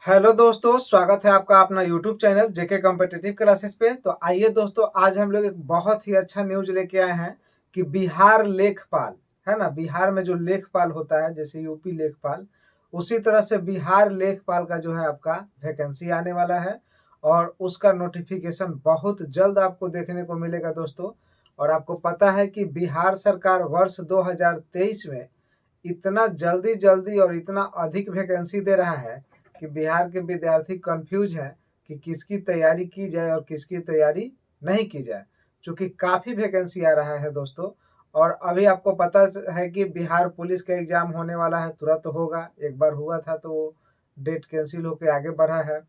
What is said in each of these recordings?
Hello दोस्तों, स्वागत है आपका अपना यूट्यूब चैनल जेके कॉम्पिटिटिव क्लासेस पे। तो आइए दोस्तों, आज हम लोग एक बहुत ही अच्छा न्यूज लेके आए हैं कि बिहार लेखपाल है ना, बिहार में जो लेखपाल होता है जैसे यूपी लेखपाल, उसी तरह से बिहार लेखपाल का जो है आपका वैकेंसी आने वाला है और उसका नोटिफिकेशन बहुत जल्द आपको देखने को मिलेगा दोस्तों। और आपको पता है कि बिहार सरकार वर्ष 2023 में इतना जल्दी जल्दी और इतना अधिक वैकेंसी दे रहा है कि बिहार के विद्यार्थी कंफ्यूज हैं कि किसकी तैयारी की जाए और किसकी तैयारी नहीं की जाए, क्योंकि काफ़ी वैकेंसी आ रहा है दोस्तों। और अभी आपको पता है कि बिहार पुलिस का एग्जाम होने वाला है, तुरंत होगा। एक बार हुआ था तो वो डेट कैंसिल होकर आगे बढ़ा है।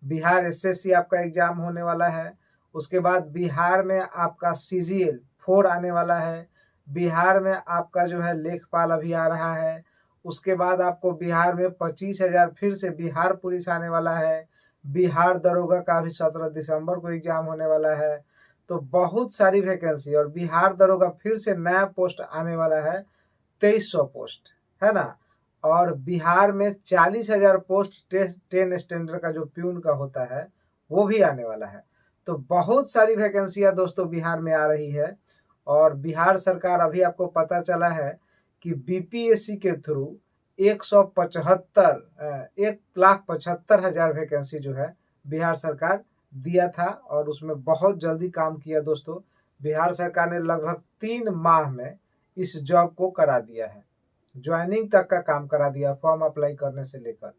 बिहार एसएससी आपका एग्जाम होने वाला है। उसके बाद बिहार में आपका सीजीएल 4 आने वाला है। बिहार में आपका जो है लेखपाल अभी आ रहा है। उसके बाद आपको बिहार में 25,000 फिर से बिहार पुलिस आने वाला है। बिहार दरोगा का भी 17 दिसंबर को एग्जाम होने वाला है। तो बहुत सारी वैकेंसी, और बिहार दरोगा फिर से नया पोस्ट आने वाला है, 2300 पोस्ट है ना। और बिहार में 40,000 पोस्ट 10 स्टैंडर्ड का जो प्यून का होता है वो भी आने वाला है। तो बहुत सारी वैकेंसियां दोस्तों बिहार में आ रही है। और बिहार सरकार, अभी आपको पता चला है कि बीपीएससी के थ्रू 1,75,000 वैकेंसी जो है बिहार सरकार दिया था, और उसमें बहुत जल्दी काम किया दोस्तों। बिहार सरकार ने लगभग 3 माह में इस जॉब को करा दिया है, ज्वाइनिंग तक का काम करा दिया, फॉर्म अप्लाई करने से लेकर।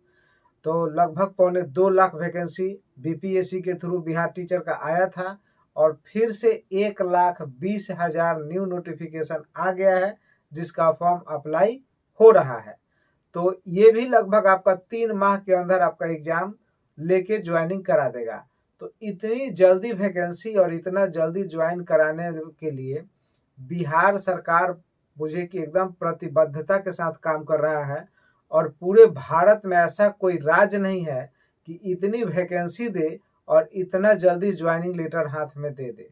तो लगभग 2.25 लाख वैकेंसी बीपीएससी के थ्रू बिहार टीचर का आया था, और फिर से 1,20,000 न्यू नोटिफिकेशन आ गया है जिसका फॉर्म अप्लाई हो रहा है। तो ये भी लगभग आपका 3 माह के अंदर आपका एग्जाम लेके ज्वाइनिंग करा देगा। तो इतनी जल्दी वैकेंसी और इतना जल्दी ज्वाइन कराने के लिए बिहार सरकार मुझे कि एकदम प्रतिबद्धता के साथ काम कर रहा है। और पूरे भारत में ऐसा कोई राज्य नहीं है कि इतनी वैकेंसी दे और इतना जल्दी ज्वाइनिंग लेटर हाथ में दे दे।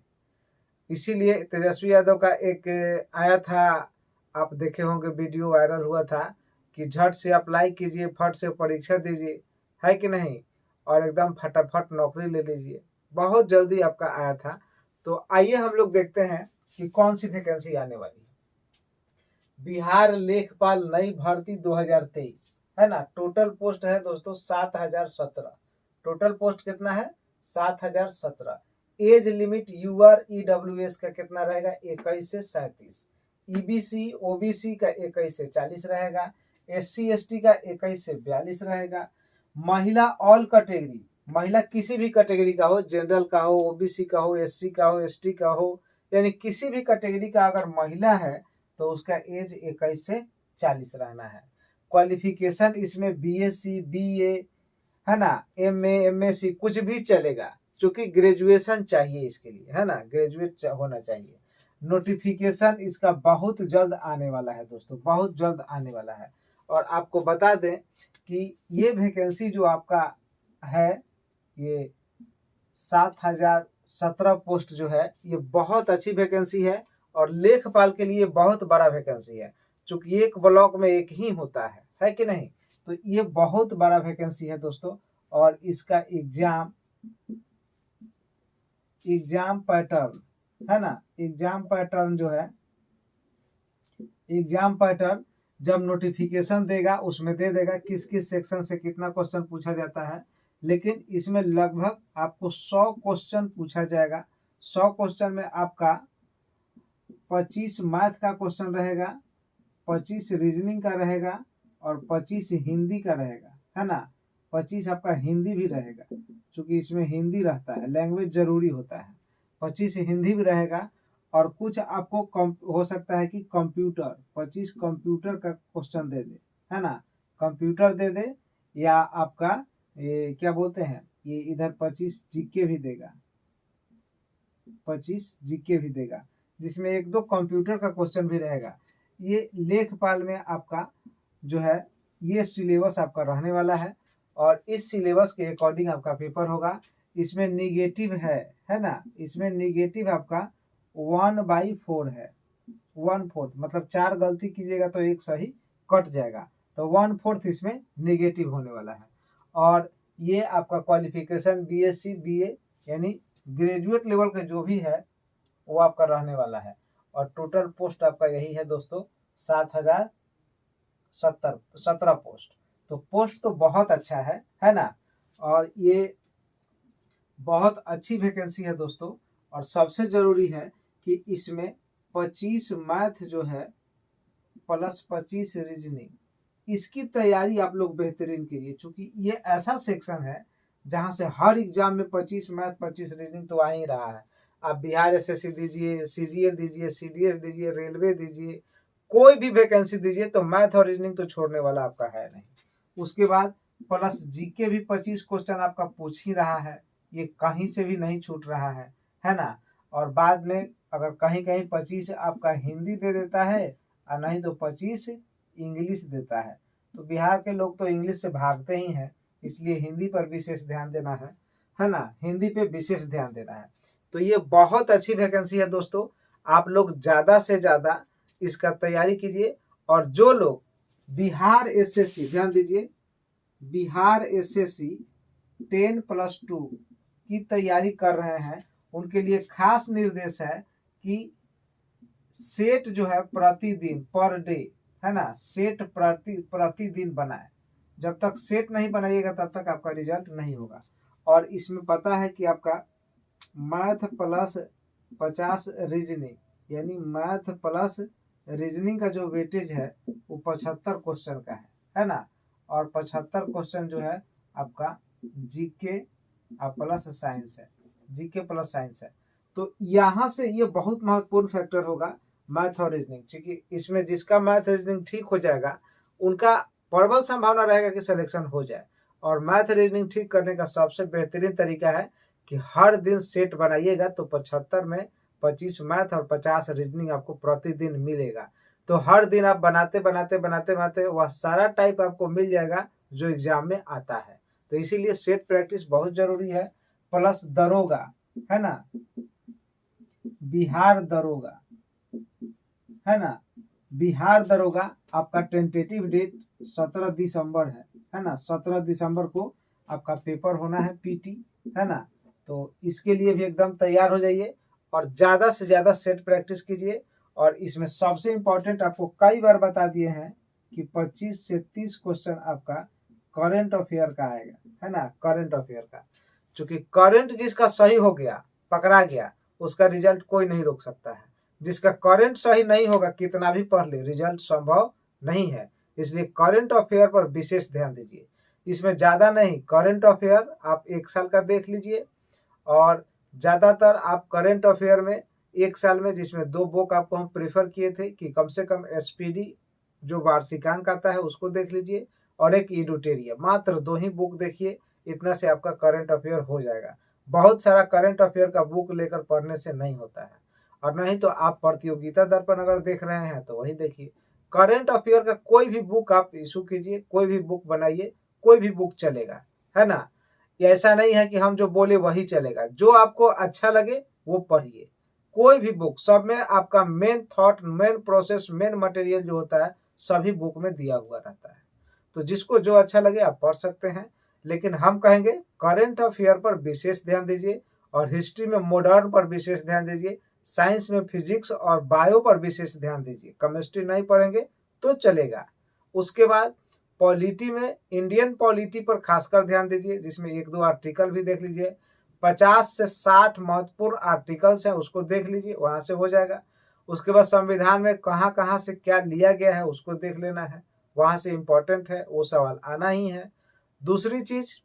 इसीलिए तेजस्वी यादव का एक आया था, आप देखे होंगे, वीडियो वायरल हुआ था कि झट से अप्लाई कीजिए, फट से परीक्षा दीजिए, है कि नहीं, और एकदम फटाफट नौकरी ले लीजिए। बहुत जल्दी आपका आया था। तो आइए हम लोग देखते हैं कि कौन सी वैकेंसी आने वाली है। बिहार लेखपाल नई भर्ती 2023 है ना। टोटल पोस्ट है दोस्तों 7,017। टोटल पोस्ट कितना है? 7,017। एज लिमिट यूआर ईडब्ल्यूएस का कितना रहेगा? 21 से 37। ईबीसी ओबीसी का 21 से 40 रहेगा। एससी एसटी का 21 से 42 रहेगा। महिला ऑल कैटेगरी, महिला किसी भी कैटेगरी का हो, जनरल का हो, ओबीसी का हो, एससी का हो, एसटी का हो, यानी किसी भी कैटेगरी का अगर महिला है तो उसका एज 21 से 40 रहना है। क्वालिफिकेशन इसमें बीएससी बीए है ना, एमए एमएससी कुछ भी चलेगा, क्योंकि ग्रेजुएशन चाहिए इसके लिए, है ना, ग्रेजुएट होना चाहिए। नोटिफिकेशन इसका बहुत जल्द आने वाला है दोस्तों, बहुत जल्द आने वाला है। और आपको बता दें कि ये वैकेंसी जो आपका है, ये 7,017 पोस्ट जो है, ये बहुत अच्छी वैकेंसी है। और लेखपाल के लिए बहुत बड़ा वैकेंसी है, चूंकि एक ब्लॉक में एक ही होता है कि नहीं। तो ये बहुत बड़ा वैकेंसी है दोस्तों। और इसका एग्जाम पैटर्न है ना, एग्जाम पैटर्न जो है, एग्जाम पैटर्न जब नोटिफिकेशन देगा उसमें दे देगा किस किस सेक्शन से कितना क्वेश्चन पूछा जाता है। लेकिन इसमें लगभग आपको 100 क्वेश्चन पूछा जाएगा। 100 क्वेश्चन में आपका 25 मैथ का क्वेश्चन रहेगा, 25 रीजनिंग का रहेगा, और 25 हिंदी का रहेगा, है ना। 25 आपका हिंदी भी रहेगा, क्योंकि इसमें हिंदी रहता है, लैंग्वेज जरूरी होता है। 25 हिंदी भी रहेगा। और कुछ आपको हो सकता है कि कंप्यूटर, 25 कंप्यूटर का क्वेश्चन दे दे, है ना, कंप्यूटर दे दे। या आपका ये क्या बोलते हैं, ये इधर 25 जीके भी देगा, 25 जीके भी देगा, जिसमें एक दो कंप्यूटर का क्वेश्चन भी रहेगा। ये लेखपाल में आपका जो है ये सिलेबस आपका रहने वाला है। और इस सिलेबस के अकॉर्डिंग आपका पेपर होगा। इसमें निगेटिव है ना, इसमें निगेटिव आपका 1/4 है। 1/4 मतलब 4 गलती कीजिएगा तो एक सही कट जाएगा, तो 1/4 इसमें निगेटिव होने वाला है। और ये आपका क्वालिफिकेशन बीएससी बीए यानी ग्रेजुएट लेवल का जो भी है वो आपका रहने वाला है। और टोटल पोस्ट आपका यही है दोस्तों 7017 पोस्ट। तो पोस्ट तो बहुत अच्छा है ना। और ये बहुत अच्छी वैकेंसी है दोस्तों। और सबसे जरूरी है कि इसमें 25 मैथ जो है प्लस 25 रीजनिंग, इसकी तैयारी आप लोग बेहतरीन कीजिए, क्योंकि ये ऐसा सेक्शन है जहां से हर एग्जाम में 25 मैथ 25 रीजनिंग तो आ ही रहा है। आप बिहार एसएससी दीजिए, सीजीएल दीजिए, सीडीएस दीजिए, रेलवे दीजिए, कोई भी वैकेंसी दीजिए तो मैथ और रीजनिंग तो छोड़ने वाला आपका है नहीं। उसके बाद प्लस जीके भी 25 क्वेश्चन आपका पूछ ही रहा है, ये कहीं से भी नहीं छूट रहा है ना। और बाद में अगर कहीं कहीं 25 आपका हिंदी दे देता है और नहीं तो 25 इंग्लिश देता है। तो बिहार के लोग तो इंग्लिश से भागते ही हैं, इसलिए हिंदी पर विशेष ध्यान देना है ना, हिंदी पे विशेष ध्यान देना है। तो ये बहुत अच्छी वैकेंसी है दोस्तों, आप लोग ज़्यादा से ज़्यादा इसका तैयारी कीजिए। और जो लोग बिहार एसएससी, ध्यान दीजिए, बिहार एसएससी 10+2 की तैयारी कर रहे हैं उनके लिए खास निर्देश है कि सेट जो है प्रतिदिन पर डे, है ना, सेट प्रतिदिन बनाए। जब तक सेट नहीं बनाइएगा तब तक आपका रिजल्ट नहीं होगा। और इसमें पता है कि आपका मैथ प्लस 50 रीजनिंग यानी मैथ प्लस रीजनिंग का जो वेटेज है वो 75 क्वेश्चन का है ना। और 75 क्वेश्चन जो है आपका जीके प्लस साइंस है, जीके प्लस साइंस है। तो यहाँ से ये बहुत महत्वपूर्ण फैक्टर होगा मैथ और रीजनिंग, क्योंकि इसमें जिसका मैथ रीजनिंग ठीक हो जाएगा उनका प्रबल संभावना रहेगा कि सिलेक्शन हो जाए। और मैथ रीजनिंग ठीक करने का सबसे बेहतरीन तरीका है कि हर दिन सेट बनाइएगा तो 75 में 25 मैथ और 50 रीजनिंग आपको प्रतिदिन मिलेगा। तो हर दिन आप बनाते बनाते बनाते बनाते वह सारा टाइप आपको मिल जाएगा जो एग्जाम में आता है। तो इसीलिए सेट प्रैक्टिस बहुत जरूरी है। प्लस दरोगा, है ना, बिहार दरोगा, है ना, बिहार दरोगा आपका टेंटेटिव डेट 17 दिसंबर है ना। 17 दिसंबर को आपका पेपर होना है पीटी, है ना। तो इसके लिए भी एकदम तैयार हो जाइए और ज़्यादा से ज़्यादा सेट प्रैक्टिस कीजिए। और इसमें सबसे इम्पोर्टेंट आपको कई बार बता दिए हैं कि 25 से 30 क्वेश्चन आपका करंट अफेयर का आएगा, है ना, करंट अफेयर का। चूंकि करंट जिसका सही हो गया, पकड़ा गया, उसका रिजल्ट कोई नहीं रोक सकता है। जिसका करंट सही नहीं होगा कितना भी पढ़ ले, रिजल्ट संभव नहीं है। इसलिए करंट अफेयर पर विशेष ध्यान दीजिए। इसमें ज़्यादा नहीं, करंट अफेयर आप 1 साल का देख लीजिए। और ज़्यादातर आप करंट अफेयर में 1 साल में, जिसमें 2 बुक आपको हम प्रेफर किए थे कि कम से कम एसपीडी जो वार्षिकांक आता है उसको देख लीजिए और एक इडोटेरिया, मात्र 2 ही बुक देखिए, इतना से आपका करंट अफेयर हो जाएगा। बहुत सारा करंट अफेयर का बुक लेकर पढ़ने से नहीं होता है। और नहीं तो आप प्रतियोगिता दर्पण अगर देख रहे हैं तो वही देखिए। करंट अफेयर का कोई भी बुक आप इशू कीजिए, कोई भी बुक बनाइए, कोई भी बुक चलेगा, है ना। ऐसा नहीं है कि हम जो बोले वही चलेगा, जो आपको अच्छा लगे वो पढ़िए। कोई भी बुक, सब में आपका main thought, main process, main material जो होता है सभी बुक में दिया हुआ रहता है। तो जिसको जो अच्छा लगे आप पढ़ सकते हैं। लेकिन हम कहेंगे करंट अफेयर पर विशेष ध्यान दीजिए और हिस्ट्री में मॉडर्न पर विशेष ध्यान दीजिए, साइंस में फिजिक्स और बायो पर विशेष ध्यान दीजिए। केमिस्ट्री नहीं पढ़ेंगे तो चलेगा। उसके बाद पॉलिटी में इंडियन पॉलिटी पर खासकर ध्यान दीजिए, जिसमें 1-2 आर्टिकल भी देख लीजिए। 50 से 60 महत्वपूर्ण आर्टिकल्स हैं, उसको देख लीजिए, वहां से हो जाएगा। उसके बाद संविधान में कहाँ कहाँ से क्या लिया गया है उसको देख लेना है, वहां से इंपॉर्टेंट है, वो सवाल आना ही है। दूसरी चीज,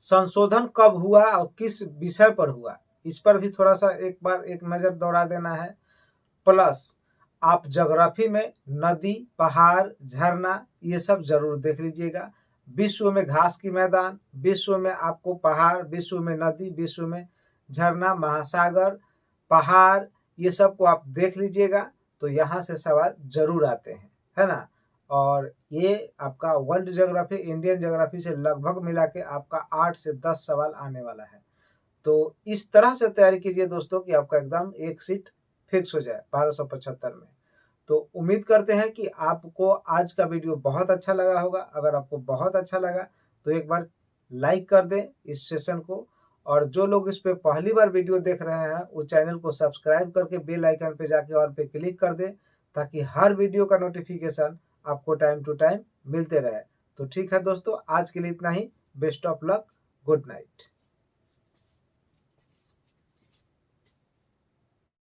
संशोधन कब हुआ और किस विषय पर हुआ, इस पर भी थोड़ा सा एक बार एक नजर दौड़ा देना है। प्लस आप ज्योग्राफी में नदी, पहाड़, झरना ये सब जरूर देख लीजिएगा। विश्व में घास की मैदान, विश्व में आपको पहाड़, विश्व में नदी, विश्व में झरना, महासागर, पहाड़, ये सब को आप देख लीजिएगा। तो यहाँ से सवाल जरूर आते हैं, है ना। और ये आपका वर्ल्ड ज्योग्राफी, इंडियन ज्योग्राफी से लगभग मिला के आपका 8 से 10 सवाल आने वाला है। तो इस तरह से तैयारी कीजिए दोस्तों कि आपका एकदम एक सीट फिक्स हो जाए 1275 में। तो उम्मीद करते हैं कि आपको आज का वीडियो बहुत अच्छा लगा होगा। अगर आपको बहुत अच्छा लगा तो एक बार लाइक कर दें इस सेशन को, और जो लोग इस पे पहली बार वीडियो देख रहे हैं वो चैनल को सब्सक्राइब करके बेल आइकन पे जाके ऑल पे क्लिक कर दें, ताकि हर वीडियो का नोटिफिकेशन आपको टाइम टू टाइम मिलते रहे। तो ठीक है दोस्तों, आज के लिए इतना ही। Best of luck, good night.